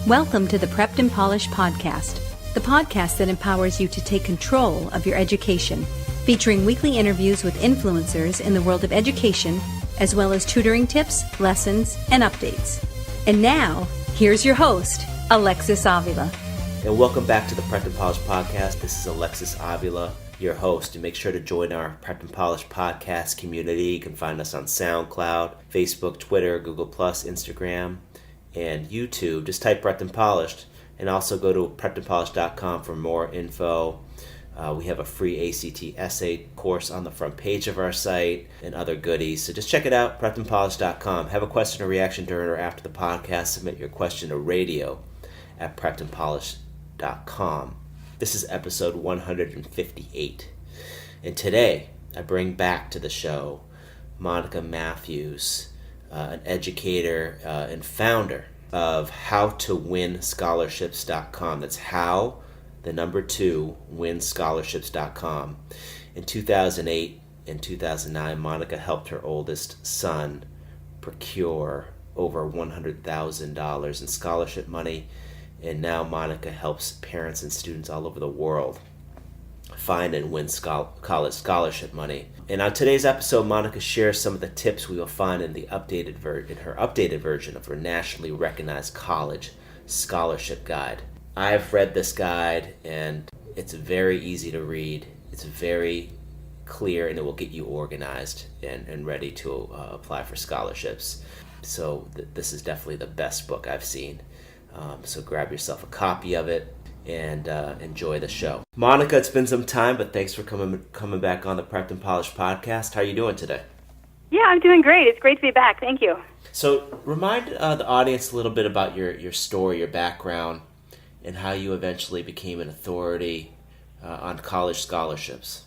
Welcome to the Prepped and Polished podcast, the podcast that empowers you to take control of your education, featuring weekly interviews with influencers in the world of education, as well as tutoring tips, lessons, and updates. And now, here's your host, Alexis Avila. And welcome back to the Prepped and Polished podcast. This is Alexis Avila, your host. And make sure to join our Prepped and Polished podcast community. You can find us on SoundCloud, Facebook, Twitter, Google+, Instagram, and YouTube. Just type Prepped and Polished, and also go to preppedandpolished.com for more info. We have a free ACT essay course on the front page of our site and other goodies. So just check it out, preppedandpolished.com. Have a question or reaction during or after the podcast. Submit your question to radio@preppedandpolished.com. This is episode 158. And today, I bring back to the show Monica Matthews, an educator and founder of HowToWinScholarships.com. That's how, the number 2, winscholarships.com. In 2008 and 2009, Monica helped her oldest son procure over $100,000 in scholarship money, and now Monica helps parents and students all over the world find and win college scholarship money. And on today's episode, Monica shares some of the tips we will find in her updated version of her nationally recognized college scholarship guide. I've read this guide, and it's very easy to read. It's very clear, and it will get you organized and ready to apply for scholarships. So this is definitely the best book I've seen. So grab yourself a copy of it and enjoy the show. Monica, it's been some time, but thanks for coming back on the Prepped and Polished podcast. How are you doing today? Yeah, I'm doing great. It's great to be back. Thank you. So remind the audience a little bit about your story, your background, and how you eventually became an authority on college scholarships.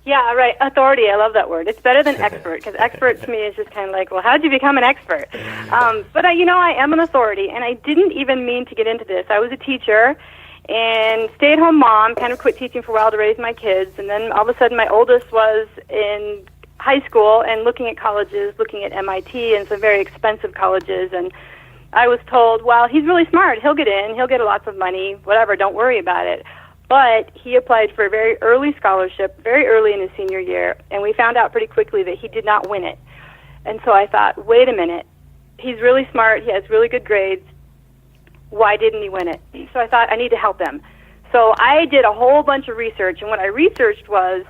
Yeah, right. Authority. I love that word. It's better than expert, because expert to me is just kind of like, well, how did you become an expert? But I am an authority, and I didn't even mean to get into this. I was a teacher and stay-at-home mom, kind of quit teaching for a while to raise my kids, and then all of a sudden my oldest was in high school and looking at colleges, looking at MIT and some very expensive colleges, and I was told, well, he's really smart. He'll get in. He'll get lots of money, whatever. Don't worry about it. But he applied for a very early scholarship, very early in his senior year, and we found out pretty quickly that he did not win it. And so I thought, wait a minute. He's really smart. He has really good grades. Why didn't he win it? So I thought, I need to help him. So I did a whole bunch of research, and what I researched was,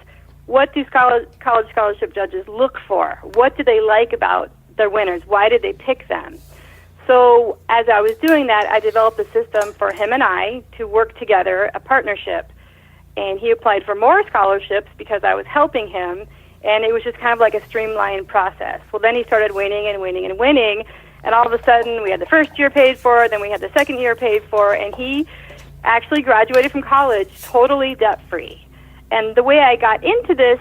what do college scholarship judges look for? What do they like about their winners? Why did they pick them? So as I was doing that, I developed a system for him and I to work together, a partnership. And he applied for more scholarships because I was helping him, and it was just kind of like a streamlined process. Well, then he started winning and winning and winning, and all of a sudden we had the first year paid for, then we had the second year paid for, and he actually graduated from college totally debt-free. And the way I got into this,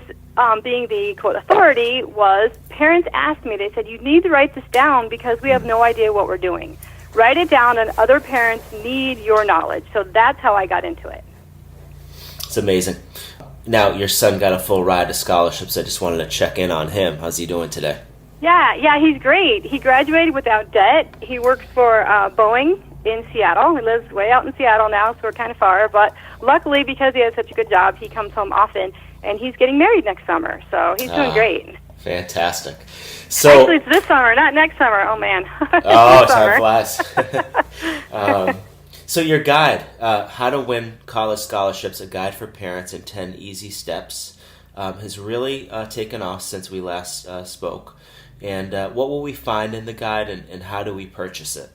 being the, quote, authority, was parents asked me, they said, you need to write this down because we have no idea what we're doing. Write it down, and other parents need your knowledge. So that's how I got into it. It's amazing. Now, your son got a full ride to scholarships. I just wanted to check in on him. How's he doing today? Yeah, he's great. He graduated without debt. He works for Boeing in Seattle. He lives way out in Seattle now, so we're kind of far. But luckily, because he has such a good job, he comes home often, and he's getting married next summer. So he's doing great. Fantastic. So actually, it's this summer, not next summer. Oh, man. Time flies. So your guide, How to Win College Scholarships, a guide for parents in 10 easy steps, has really taken off since we last spoke. And what will we find in the guide, and how do we purchase it?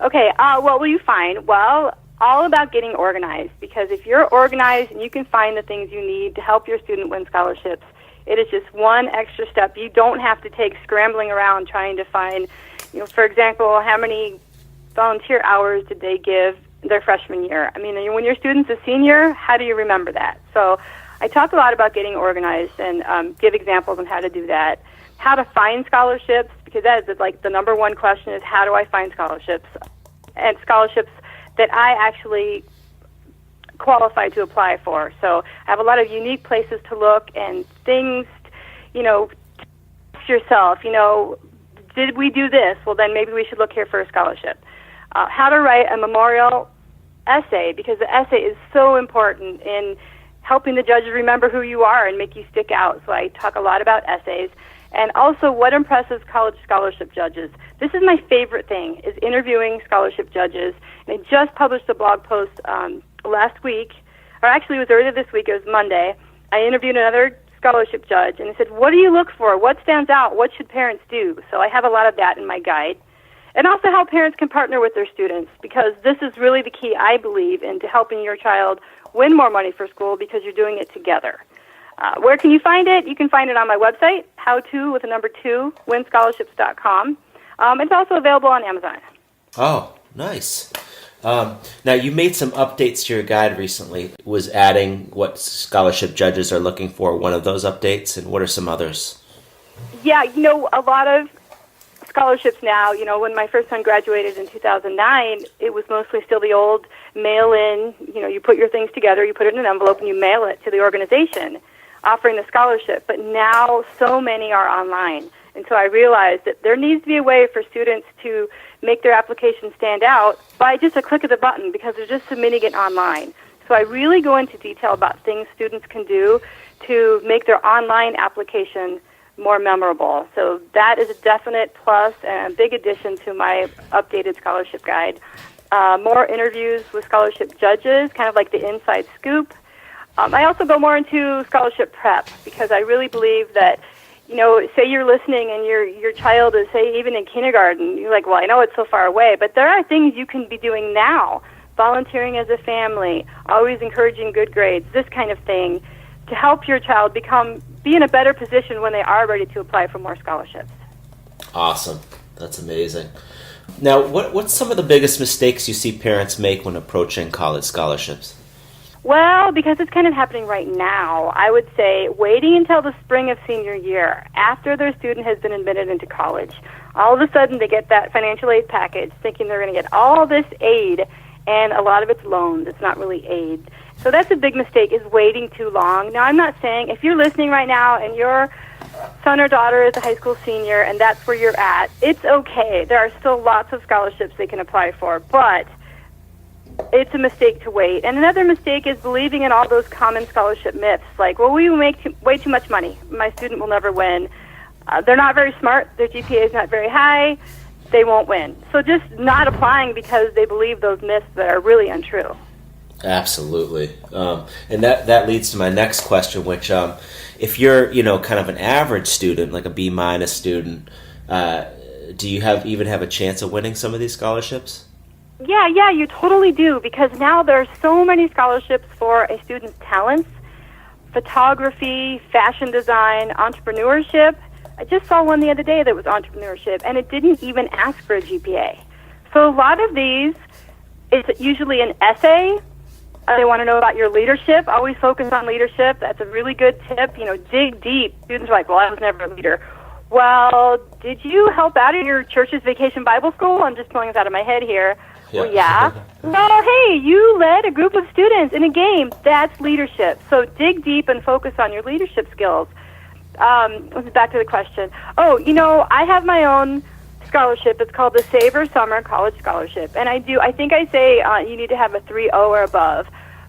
Okay, what will you find? Well, all about getting organized, because if you're organized and you can find the things you need to help your student win scholarships, it is just one extra step. You don't have to take scrambling around trying to find, for example, how many volunteer hours did they give their freshman year? I mean, when your student's a senior, how do you remember that? So I talk a lot about getting organized and give examples on how to do that. How to find scholarships, because that is like the number one question is, how do I find scholarships? And scholarships that I actually qualify to apply for. So I have a lot of unique places to look and things, ask yourself, did we do this? Well, then maybe we should look here for a scholarship. how to write a memorial essay, because the essay is so important in helping the judges remember who you are and make you stick out. So I talk a lot about essays. And also what impresses college scholarship judges. This is my favorite thing, is interviewing scholarship judges. And I just published a blog post last week, or actually it was earlier this week, it was Monday. I interviewed another scholarship judge, and I said, what do you look for? What stands out? What should parents do? So I have a lot of that in my guide. And also how parents can partner with their students, because this is really the key, I believe, into helping your child win more money for school, because you're doing it together. Where can you find it? You can find it on my website, how2winsscholarships.com. It's also available on Amazon. Oh, nice. Now, you made some updates to your guide recently. Was adding what scholarship judges are looking for one of those updates, and what are some others? Yeah, a lot of scholarships now, when my first son graduated in 2009, it was mostly still the old mail-in, you put your things together, you put it in an envelope, and you mail it to the organization offering the scholarship. But now so many are online. And so I realized that there needs to be a way for students to make their application stand out by just a click of the button, because they're just submitting it online. So I really go into detail about things students can do to make their online application more memorable. So that is a definite plus and a big addition to my updated scholarship guide. More interviews with scholarship judges, kind of like the inside scoop. I also go more into scholarship prep, because I really believe that, say you're listening and your child is, say, even in kindergarten, you're like, well, I know it's so far away, but there are things you can be doing now, volunteering as a family, always encouraging good grades, this kind of thing, to help your child be in a better position when they are ready to apply for more scholarships. Awesome. That's amazing. Now, what's some of the biggest mistakes you see parents make when approaching college scholarships? Well, because it's kind of happening right now, I would say waiting until the spring of senior year, after their student has been admitted into college. All of a sudden, they get that financial aid package, thinking they're going to get all this aid, and a lot of it's loans. It's not really aid. So that's a big mistake, is waiting too long. Now, I'm not saying, if you're listening right now and your son or daughter is a high school senior and that's where you're at, it's okay. There are still lots of scholarships they can apply for, but it's a mistake to wait. And another mistake is believing in all those common scholarship myths, like, well, we make way too much money. My student will never win. They're not very smart. Their GPA is not very high. They won't win. So just not applying because they believe those myths that are really untrue. Absolutely. And that leads to my next question, which if you're, kind of an average student, like a B- student, do you even have a chance of winning some of these scholarships? Yeah, you totally do, because now there are so many scholarships for a student's talents, photography, fashion design, entrepreneurship. I just saw one the other day that was entrepreneurship, and it didn't even ask for a GPA. So a lot of these, it's usually an essay. They want to know about your leadership. Always focus on leadership. That's a really good tip. Dig deep. Students are like, well, I was never a leader. Well, did you help out at your church's vacation Bible school? I'm just pulling this out of my head here. Yeah. Well, yeah. Well, hey, you led a group of students in a game. That's leadership. So dig deep and focus on your leadership skills. Back to the question. I have my own scholarship. It's called the Savor Summer College Scholarship. And I think I say you need to have a 3.0 or above.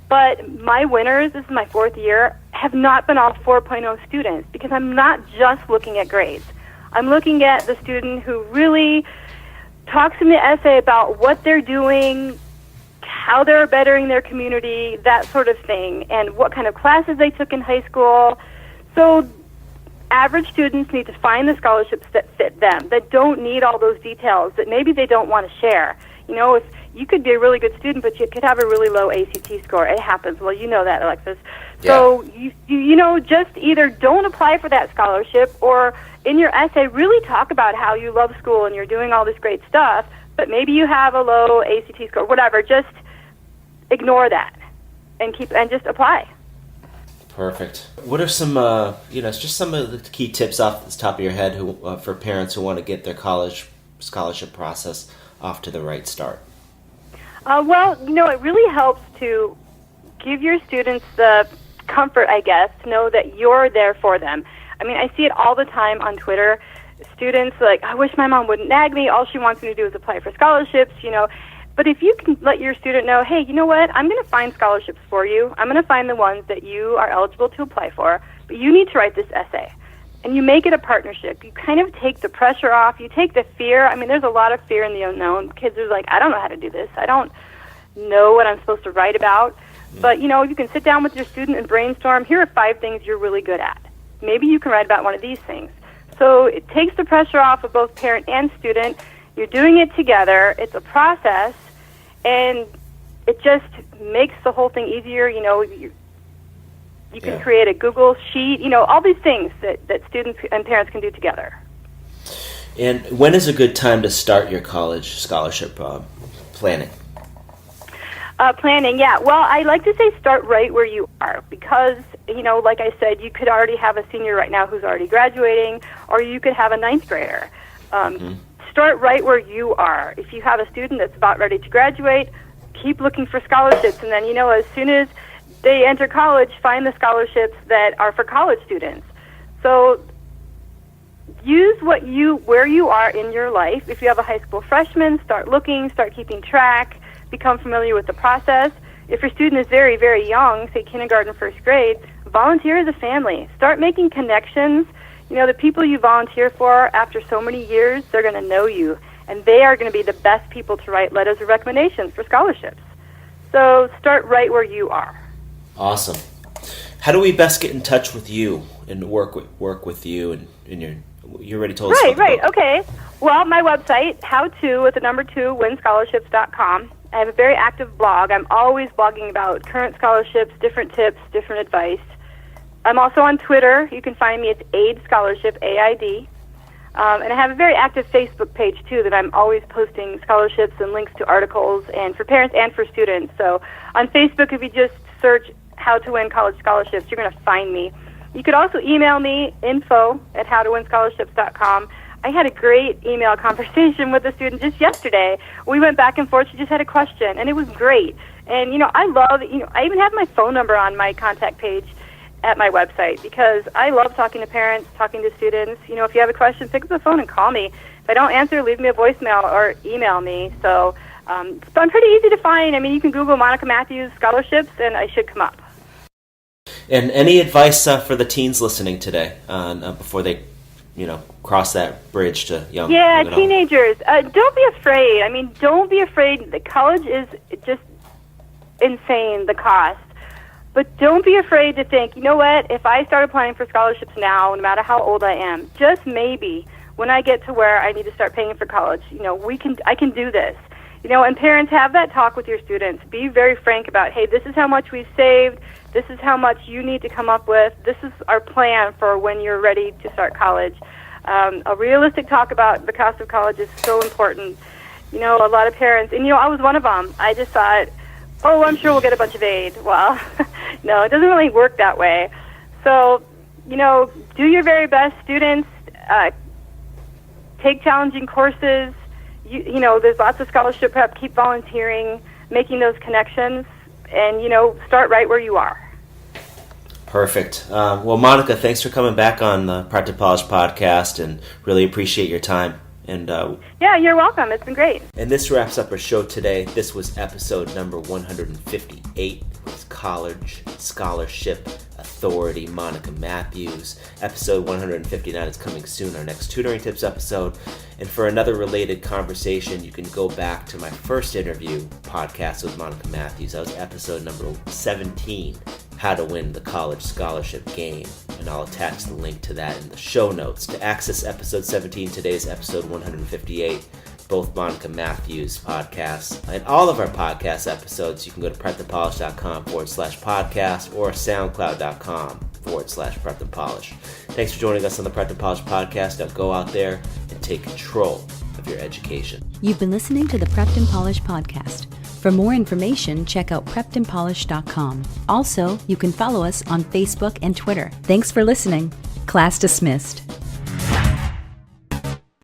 But my winners, this is my fourth year, have not been all 4.0 students, because I'm not just looking at grades. I'm looking at the student who really talks in the essay about what they're doing, how they're bettering their community, that sort of thing, and what kind of classes they took in high school. So average students need to find the scholarships that fit them, that don't need all those details, that maybe they don't want to share. If you could be a really good student, but you could have a really low ACT score. It happens. Well, you know that, Alexis. Yeah. So, just either don't apply for that scholarship, or in your essay, really talk about how you love school and you're doing all this great stuff, but maybe you have a low ACT score, whatever. Just ignore that and just apply. Perfect. What are some, just some of the key tips off the top of your head for parents who want to get their college scholarship process off to the right start? It really helps to give your students the comfort, I guess, to know that you're there for them. I mean, I see it all the time on Twitter. students like, I wish my mom wouldn't nag me. All she wants me to do is apply for scholarships, But if you can let your student know, hey, you know what? I'm going to find scholarships for you. I'm going to find the ones that you are eligible to apply for, but you need to write this essay. And you make it a partnership. You kind of take the pressure off. You take the fear. I mean, there's a lot of fear in the unknown. Kids are like, I don't know how to do this. I don't know what I'm supposed to write about. But, you can sit down with your student and brainstorm. Here are 5 things you're really good at. Maybe you can write about one of these things. So it takes the pressure off of both parent and student. You're doing it together. It's a process, and it just makes the whole thing easier. You can create a Google sheet, all these things that students and parents can do together. And when is a good time to start your college scholarship planning? Planning, yeah. Well, I like to say start right where you are because, like I said, you could already have a senior right now who's already graduating, or you could have a 9th grader. Start right where you are. If you have a student that's about ready to graduate, keep looking for scholarships. And then, as soon as they enter college, find the scholarships that are for college students. So use where you are in your life. If you have a high school freshman, start looking, start keeping track, become familiar with the process. If your student is very, very young, say kindergarten, 1st grade, volunteer as a family. Start making connections. The people you volunteer for, after so many years, they're going to know you, and they are going to be the best people to write letters of recommendations for scholarships. So start right where you are. Awesome. How do we best get in touch with you and work with you and you already told us about the book. Okay. Well, my website, how2winsscholarships.com. I have a very active blog. I'm always blogging about current scholarships, different tips, different advice. I'm also on Twitter. You can find me. It's AID Scholarship, AID. And I have a very active Facebook page, too, that I'm always posting scholarships and links to articles, and for parents and for students. So on Facebook, if you just search How to Win College Scholarships, you're going to find me. You could also email me, info@howtowinsscholarships.com. I had a great email conversation with a student just yesterday. We went back and forth. She just had a question, and it was great. And, I love, I even have my phone number on my contact page at my website because I love talking to parents, talking to students. If you have a question, pick up the phone and call me. If I don't answer, leave me a voicemail or email me. So I'm pretty easy to find. You can Google Monica Matthews scholarships, and I should come up. And any advice for the teens listening today before they, cross that bridge to young? Yeah, teenagers. Don't be afraid. Don't be afraid. The college is just insane, the cost. But don't be afraid to think, you know what, if I start applying for scholarships now, no matter how old I am, just maybe when I get to where I need to start paying for college, I can do this. And parents, have that talk with your students. Be very frank about, hey, this is how much we've saved. This is how much you need to come up with. This is our plan for when you're ready to start college. A realistic talk about the cost of college is so important. A lot of parents, and I was one of them. I just thought, oh, I'm sure we'll get a bunch of aid. Well, no, it doesn't really work that way. So, do your very best, students. Take challenging courses. There's lots of scholarship prep. Keep volunteering, making those connections, and, start right where you are. Perfect. Well, Monica, thanks for coming back on the Prepped and Polished podcast, and really appreciate your time. And yeah, you're welcome. It's been great. And this wraps up our show today. This was episode number 158. It's College Scholarship Authority, Monica Matthews. Episode 159 is coming soon, our next tutoring tips episode. And for another related conversation, you can go back to my first interview podcast with Monica Matthews. That was episode number 17, How to Win the College Scholarship Game. And I'll attach the link to that in the show notes. To access episode 17, today's episode 158, both Monica Matthews podcasts, and all of our podcast episodes, you can go to preppedandpolish.com/podcast or soundcloud.com/preppedandpolish. Thanks for joining us on the Prepped and Polished podcast. Now go out there and take control of your education. You've been listening to the Prepped and Polished podcast. For more information, check out preppedandpolish.com. Also, you can follow us on Facebook and Twitter. Thanks for listening. Class dismissed.